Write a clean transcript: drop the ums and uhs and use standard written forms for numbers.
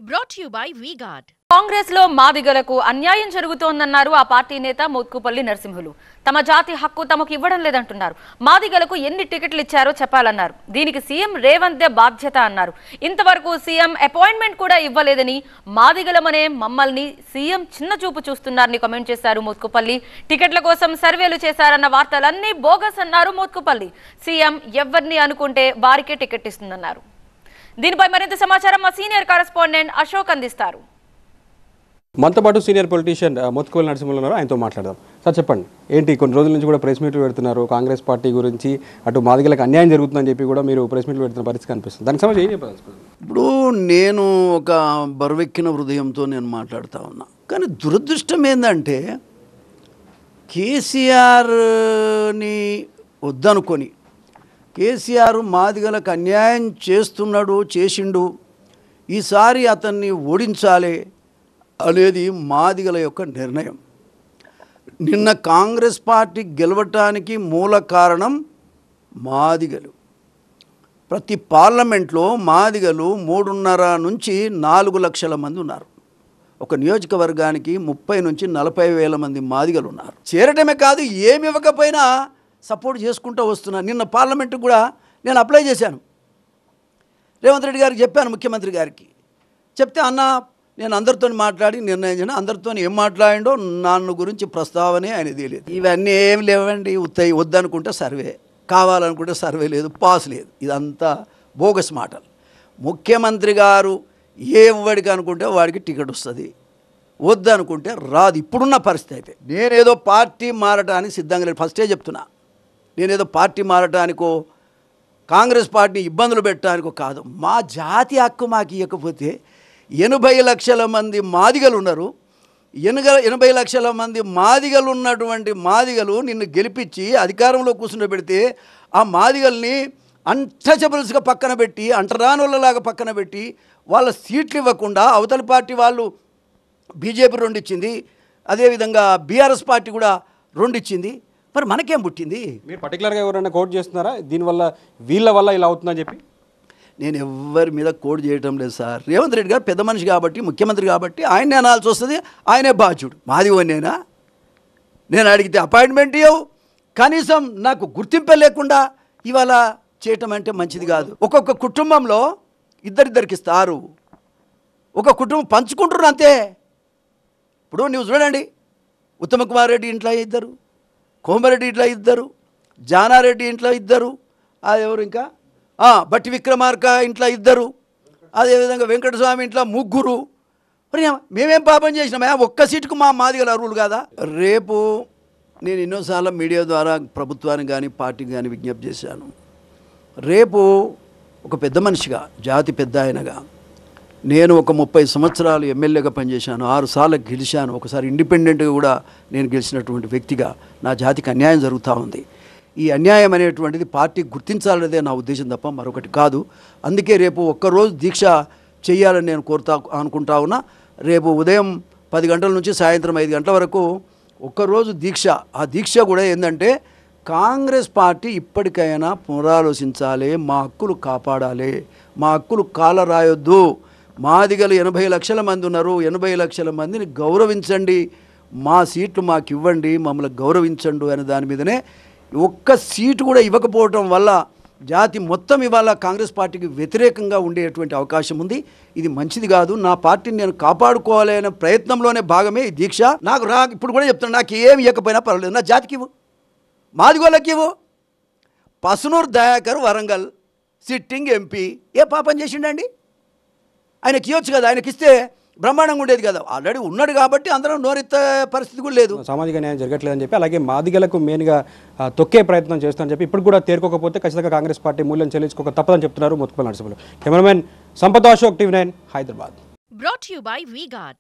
Brought to you by V-Guard. Congress లో మాదిగలకు అన్యాయం జరుగుతోందన్నారు ఆ పార్టీ నేత మోత్కుపల్లి నరసింహులు. తమ జాతి హక్కు తమకు ఇవ్వడం లేదంటున్నారు. మాదిగలకు ఎన్ని టికెట్లు ఇచ్చారో చెప్పాలన్నారు. దీనికి సీఎం రేవంత్ బాధ్యత అన్నారు. ఇంతవరకు సీఎం అపాయింట్మెంట్ కూడా ఇవ్వలేదని, మాదిగలమనే మమ్మల్ని సీఎం చిన్న చూపు చూస్తున్నారని కామెంట్ చేశారు మోత్కుపల్లి. టికెట్ల కోసం సర్వేలు చేశారన్న వార్తలన్నీ బోగస్ అన్నారు మోత్కుపల్లి. సీఎం ఎవరిని అనుకుంటే వారికే టికెట్ ఇస్తుందన్నారు. దీనిపై మరింత సమాచారం మా సీనియర్ కరెస్పాండెంట్ అశోక్ అందిస్తారు. మనతో పాటు సీనియర్ పొలిటీషియన్ మోత్కుపల్లి నరసింహులు ఉన్నారు, ఆయనతో మాట్లాడదాం. సార్ చెప్పండి, ఏంటి కొన్ని రోజుల నుంచి కూడా ప్రెస్ మీట్లు పెడుతున్నారు, కాంగ్రెస్ పార్టీ గురించి అటు మాదిగలకు అన్యాయం జరుగుతుందని చెప్పి కూడా మీరు ప్రెస్ మీట్లు పెడుతున్న పరిస్థితి కనిపిస్తుంది. దానికి సంబంధించి ఏం చెప్పాలి? ఇప్పుడు నేను ఒక బరువెక్కిన హృదయంతో నేను మాట్లాడుతూ ఉన్నా, కానీ దురదృష్టం ఏంటంటే కేసీఆర్ని వద్దనుకొని కేసీఆర్ మాదిగలకు అన్యాయం చేసిండు, ఈసారి అతన్ని ఓడించాలి అనేది మాదిగల యొక్క నిర్ణయం. నిన్న కాంగ్రెస్ పార్టీ గెలవటానికి మూల కారణం మాదిగలు. ప్రతి పార్లమెంట్లో మాదిగలు 3.5 నుంచి 4 లక్షల మంది ఉన్నారు. ఒక నియోజకవర్గానికి 30 నుంచి 40 వేల మంది మాదిగలు ఉన్నారు. చేరటమే కాదు, ఏమి ఇవ్వకపోయినా సపోర్ట్ చేసుకుంటూ వస్తున్నారు. నిన్న పార్లమెంటు కూడా నేను అప్లై చేశాను, రేవంత్ రెడ్డి గారికి చెప్పాను, ముఖ్యమంత్రి గారికి చెప్తే, అన్న నేను అందరితో మాట్లాడి నిర్ణయం చేయను, అందరితో ఏం మాట్లాడిండో నన్ను గురించి ప్రస్తావనే ఆయన తెలియదు. ఇవన్నీ ఏమి లేవండి, వద్దనుకుంటే సర్వే, కావాలనుకుంటే సర్వే లేదు, పాస్ లేదు, ఇదంతా బోగస్ మాటలు. ముఖ్యమంత్రి గారు ఏ వాడికి అనుకుంటే వాడికి టికెట్ వస్తుంది, వద్దనుకుంటే రాదు. ఇప్పుడున్న పరిస్థితి అయితే నేనేదో పార్టీ మారటానికి సిద్ధంగా లేదు. ఫస్టే చెప్తున్నా, నేనేదో పార్టీ మారటానికో కాంగ్రెస్ పార్టీని ఇబ్బందులు పెట్టడానికో కాదు. మా జాతి హక్కు మాకు ఇవ్వకపోతే 80 లక్షల మంది మాదిగలు ఉన్నారు. 80 లక్షల మంది మాదిగలు ఉన్నటువంటి మాదిగలు నిన్ను గెలిపించి అధికారంలో కూర్చుండబెడితే ఆ మాదిగల్ని అన్టచబుల్స్గా పక్కన పెట్టి, అంటరానులలాగా పక్కన పెట్టి వాళ్ళ సీట్లు ఇవ్వకుండా అవతలి పార్టీ వాళ్ళు బీజేపీ 2 ఇచ్చింది, అదేవిధంగా బీఆర్ఎస్ పార్టీ కూడా 2 ఇచ్చింది. మరి మనకేం పుట్టింది? మీరు పర్టికులర్గా ఎవరైనా కోట్ చేస్తున్నారా దీనివల్ల, వీళ్ళ వల్ల ఇలా అవుతుందని చెప్పి? నేను ఎవరి మీద కోడ్ చేయటం లేదు సార్. రేవంత్ రెడ్డి గారు పెద్ద మనిషి కాబట్టి, ముఖ్యమంత్రి కాబట్టి ఆయనే అనాల్సి వస్తుంది, ఆయనే బాధ్యుడు. మాది నేనా? నేను అడిగితే అపాయింట్మెంట్ ఇవ్వవు, కనీసం నాకు గుర్తింపే లేకుండా ఇవాళ చేయటం అంటే మంచిది కాదు. ఒక్కొక్క కుటుంబంలో ఇద్దరికి ఇస్తారు, ఒక కుటుంబం పంచుకుంటున్నారు అంతే. ఇప్పుడు నువ్వు చూడండి, ఉత్తమ్ కుమార్ రెడ్డి ఇంట్లో 2, కోమరెడ్డి ఇంట్లో 2, జానారెడ్డి ఇంట్లో 2, అది ఎవరు ఇంకా బట్టి విక్రమార్క ఇంట్లో 2, అదేవిధంగా వెంకటస్వామి ఇంట్లో 3. మరి మేమేం పాపం చేసినామా? ఒక్క సీటుకు మా మాదిగల అర్హులు కాదా? రేపు నేను ఎన్నోసార్లు మీడియా ద్వారా ప్రభుత్వానికి కానీ పార్టీకి కానీ విజ్ఞప్తి చేశాను. రేపు ఒక పెద్ద మనిషిగా, జాతి పెద్ద ఆయనగా, నేను ఒక 30 సంవత్సరాలు ఎమ్మెల్యేగా పనిచేశాను, 6 సార్లు గెలిచాను, ఒకసారి ఇండిపెండెంట్గా కూడా నేను గెలిచినటువంటి వ్యక్తిగా నా జాతికి అన్యాయం జరుగుతూ ఉంది. ఈ అన్యాయం అనేటువంటిది పార్టీ గుర్తించాలనేదే నా ఉద్దేశం తప్ప మరొకటి కాదు. అందుకే రేపు ఒక్కరోజు దీక్ష చేయాలని నేను అనుకుంటా ఉన్నా. రేపు ఉదయం 10 గంటల నుంచి సాయంత్రం 5 గంటల వరకు ఒక్కరోజు దీక్ష. ఆ దీక్ష కూడా ఏంటంటే, కాంగ్రెస్ పార్టీ ఇప్పటికైనా పునరాలోచించాలి, మా హక్కులు కాపాడాలి, మా హక్కులు కాలరాయొద్దు. మాదిగలు 80 లక్షల మంది ఉన్నారు, 80 లక్షల మందిని గౌరవించండి, మా సీట్లు మాకు ఇవ్వండి, మమ్మల్ని గౌరవించండి అనే దాని మీదనే. ఒక్క సీటు కూడా ఇవ్వకపోవటం వల్ల జాతి మొత్తం ఇవాళ కాంగ్రెస్ పార్టీకి వ్యతిరేకంగా ఉండేటువంటి అవకాశం ఉంది. ఇది మంచిది కాదు. నా పార్టీని నేను కాపాడుకోవాలి అనే ప్రయత్నంలోనే భాగమే ఈ దీక్ష. నాకు ఇప్పుడు కూడా చెప్తున్నాను, నాకు ఏమి ఇవ్వకపోయినా పర్వాలేదు, నా జాతికి ఇవ్వు, మాదిగోళ్ళకి ఇవ్వు. పసునూరు దయాకర్ వరంగల్ సిట్టింగ్ ఎంపీ ఏ పాపం చేసిండండి? ఆయనకి ఇవ్వచ్చు కదా, ఆయనకి ఇస్తే బ్రహ్మాండంగా ఉండేది కదా. ఆల్రెడీ ఉన్నాడు కాబట్టి అందరం నోరెత్తే పరిస్థితి కూడా లేదు. సామాజిక న్యాయం జరగట్లేదని చెప్పి, అలాగే మాదిగలకు మెయిన్గా తొక్కే ప్రయత్నం చేస్తానని చెప్పి ఇప్పుడు కూడా తేరుకోకపోతే ఖచ్చితంగా కాంగ్రెస్ పార్టీ మూల్యం చెల్లించుకోక తప్పదని చెప్తున్నారు Mothkupalli Narasimhulu. Cameraman Sampath, Ashok, TV9 Hyderabad. Brought to you by V-Guard.